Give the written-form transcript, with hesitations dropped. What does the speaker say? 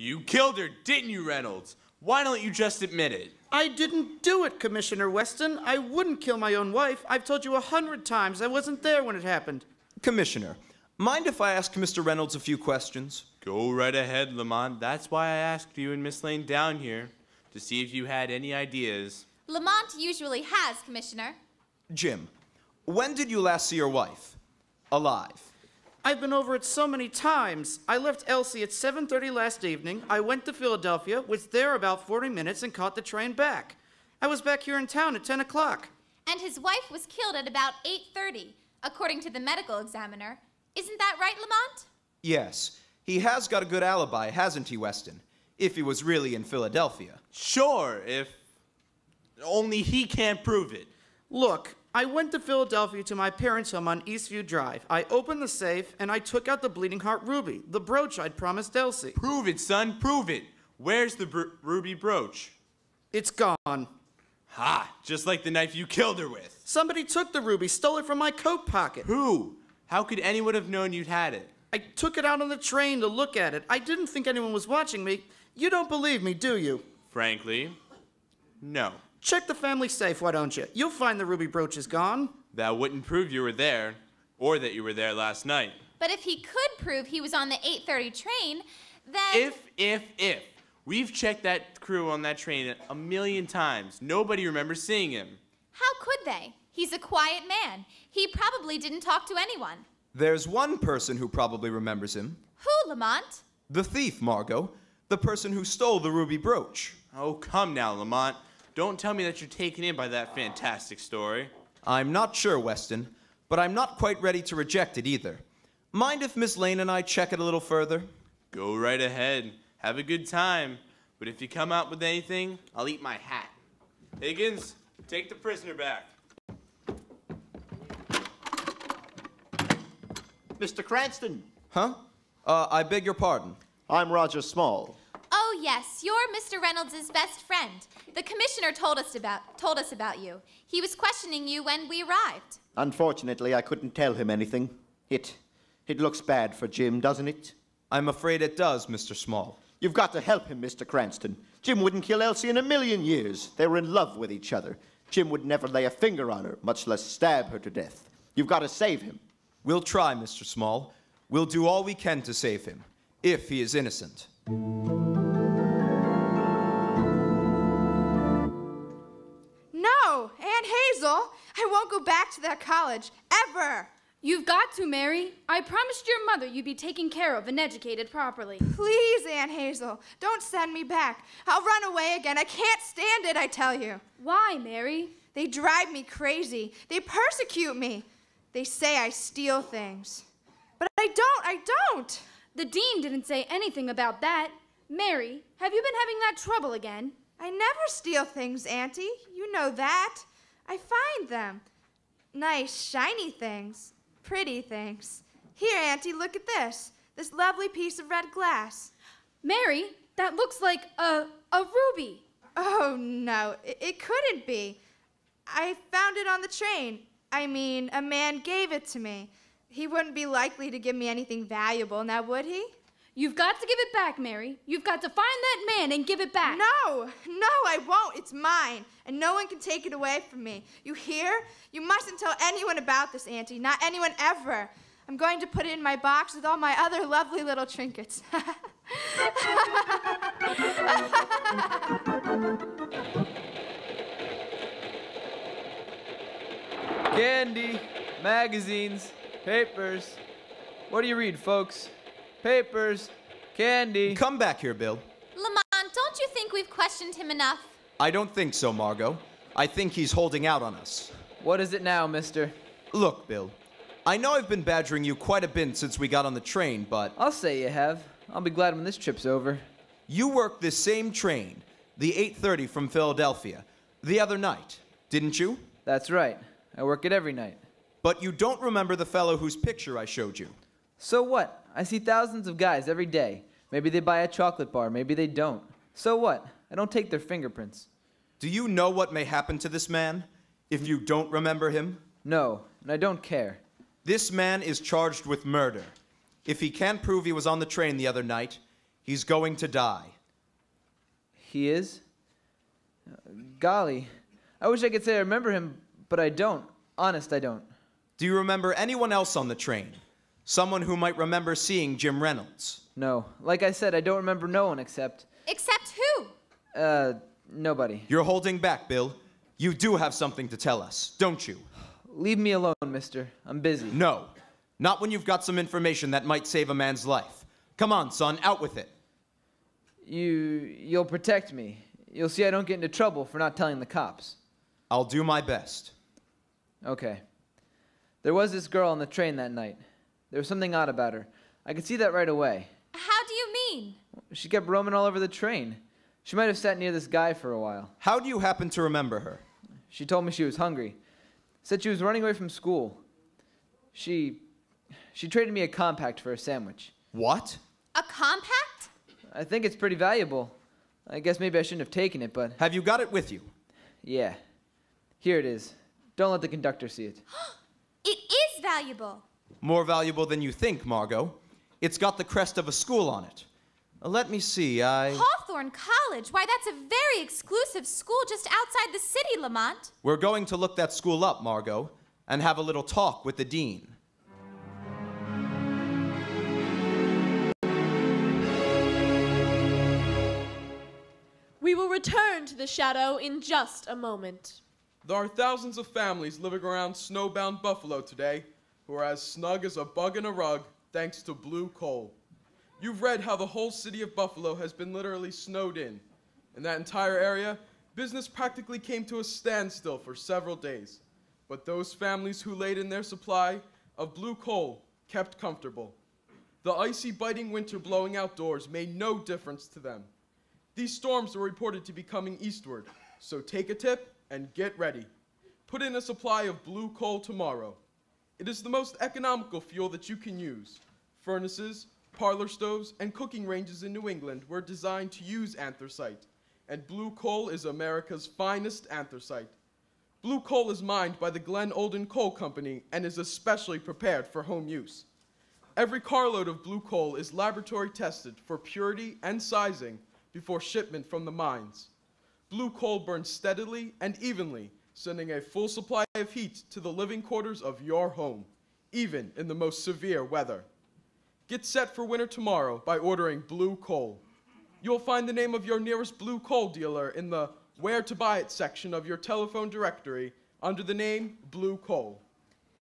You killed her, didn't you, Reynolds? Why don't you just admit it? I didn't do it, Commissioner Weston. I wouldn't kill my own wife. I've told you 100 times I wasn't there when it happened. Commissioner, mind if I ask Mr. Reynolds a few questions? Go right ahead, Lamont. That's why I asked you and Miss Lane down here, to see if you had any ideas. Lamont usually has, Commissioner. Jim, when did you last see your wife? Alive. I've been over it so many times. I left Elsie at 7:30 last evening. I went to Philadelphia, was there about 40 minutes, and caught the train back. I was back here in town at 10 o'clock. And his wife was killed at about 8:30, according to the medical examiner. Isn't that right, Lamont? Yes. He has got a good alibi, hasn't he, Weston? If he was really in Philadelphia. Sure, if only he can't prove it. Look, I went to Philadelphia to my parents' home on Eastview Drive. I opened the safe, and I took out the Bleeding Heart ruby, the brooch I'd promised Elsie. Prove it, son, prove it. Where's the ruby brooch? It's gone. Ha! Just like the knife you killed her with. Somebody took the ruby, stole it from my coat pocket. Who? How could anyone have known you'd had it? I took it out on the train to look at it. I didn't think anyone was watching me. You don't believe me, do you? Frankly, no. Check the family safe, why don't you? You'll find the ruby brooch is gone. That wouldn't prove you were there, or that you were there last night. But if he could prove he was on the 8:30 train, then... If. We've checked that crew on that train a million times. Nobody remembers seeing him. How could they? He's a quiet man. He probably didn't talk to anyone. There's one person who probably remembers him. Who, Lamont? The thief, Margot. The person who stole the ruby brooch. Oh, come now, Lamont. Don't tell me that you're taken in by that fantastic story. I'm not sure, Weston, but I'm not quite ready to reject it either. Mind if Miss Lane and I check it a little further? Go right ahead. Have a good time. But if you come out with anything, I'll eat my hat. Higgins, take the prisoner back. Mr. Cranston. Huh? I beg your pardon. I'm Roger Small. Oh, yes, you're Mr. Reynolds' best friend. The commissioner told us about you. He was questioning you when we arrived. Unfortunately, I couldn't tell him anything. It looks bad for Jim, doesn't it? I'm afraid it does, Mr. Small. You've got to help him, Mr. Cranston. Jim wouldn't kill Elsie in a million years. They were in love with each other. Jim would never lay a finger on her, much less stab her to death. You've got to save him. We'll try, Mr. Small. We'll do all we can to save him, if he is innocent. No, Aunt Hazel, I won't go back to that college, ever. You've got to, Mary. I promised your mother you'd be taken care of and educated properly. Please, Aunt Hazel, don't send me back. I'll run away again. I can't stand it, I tell you. Why, Mary? They drive me crazy. They persecute me. They say I steal things. But I don't. The dean didn't say anything about that. Mary, have you been having that trouble again? I never steal things, Auntie. You know that. I find them. Nice, shiny things. Pretty things. Here, Auntie, look at this. This lovely piece of red glass. Mary, that looks like a ruby. Oh, no, it couldn't be. I found it on the train. I mean, a man gave it to me. He wouldn't be likely to give me anything valuable, now would he? You've got to give it back, Mary. You've got to find that man and give it back. No, I won't. It's mine, and no one can take it away from me. You hear? You mustn't tell anyone about this, Auntie, not anyone ever. I'm going to put it in my box with all my other lovely little trinkets. Candy, magazines, papers. What do you read, folks? Papers, candy. Come back here, Bill. Lamont, don't you think we've questioned him enough? I don't think so, Margot. I think he's holding out on us. What is it now, mister? Look, Bill, I know I've been badgering you quite a bit since we got on the train, but... I'll say you have. I'll be glad when this trip's over. You worked this same train, the 8:30 from Philadelphia, the other night, didn't you? That's right. I work it every night. But you don't remember the fellow whose picture I showed you. So what? I see thousands of guys every day. Maybe they buy a chocolate bar, maybe they don't. So what? I don't take their fingerprints. Do you know what may happen to this man if you don't remember him? No, and I don't care. This man is charged with murder. If he can't prove he was on the train the other night, He's going to die. He is? Golly, I wish I could say I remember him, but I don't. Honest, I don't. Do you remember anyone else on the train? Someone who might remember seeing Jim Reynolds? No. Like I said, I don't remember no one except... Except who? Nobody. You're holding back, Bill. You do have something to tell us, don't you? Leave me alone, mister. I'm busy. No. Not when you've got some information that might save a man's life. Come on, son, out with it. You'll protect me. You'll see I don't get into trouble for not telling the cops. I'll do my best. Okay. There was this girl on the train that night. There was something odd about her. I could see that right away. How do you mean? She kept roaming all over the train. She might have sat near this guy for a while. How do you happen to remember her? She told me she was hungry. Said she was running away from school. She traded me a compact for a sandwich. What? A compact? I think it's pretty valuable. I guess maybe I shouldn't have taken it, but... Have you got it with you? Yeah. Here it is. Don't let the conductor see it. It is valuable. More valuable than you think, Margot. It's got the crest of a school on it. Let me see, Hawthorne College? Why, that's a very exclusive school just outside the city, Lamont. We're going to look that school up, Margot, and have a little talk with the dean. We will return to the shadow in just a moment. There are thousands of families living around snowbound Buffalo today who are as snug as a bug in a rug thanks to blue coal. You've read how the whole city of Buffalo has been literally snowed in. In that entire area, business practically came to a standstill for several days. But those families who laid in their supply of blue coal kept comfortable. The icy, biting winter blowing outdoors made no difference to them. These storms were reported to be coming eastward, so take a tip and get ready. Put in a supply of blue coal tomorrow. It is the most economical fuel that you can use. Furnaces, parlor stoves, and cooking ranges in New England were designed to use anthracite, and blue coal is America's finest anthracite. Blue coal is mined by the Glen Olden Coal Company and is especially prepared for home use. Every carload of blue coal is laboratory tested for purity and sizing before shipment from the mines. Blue coal burns steadily and evenly, sending a full supply of heat to the living quarters of your home, even in the most severe weather. Get set for winter tomorrow by ordering blue coal. You'll find the name of your nearest blue coal dealer in the Where to Buy It section of your telephone directory under the name Blue Coal.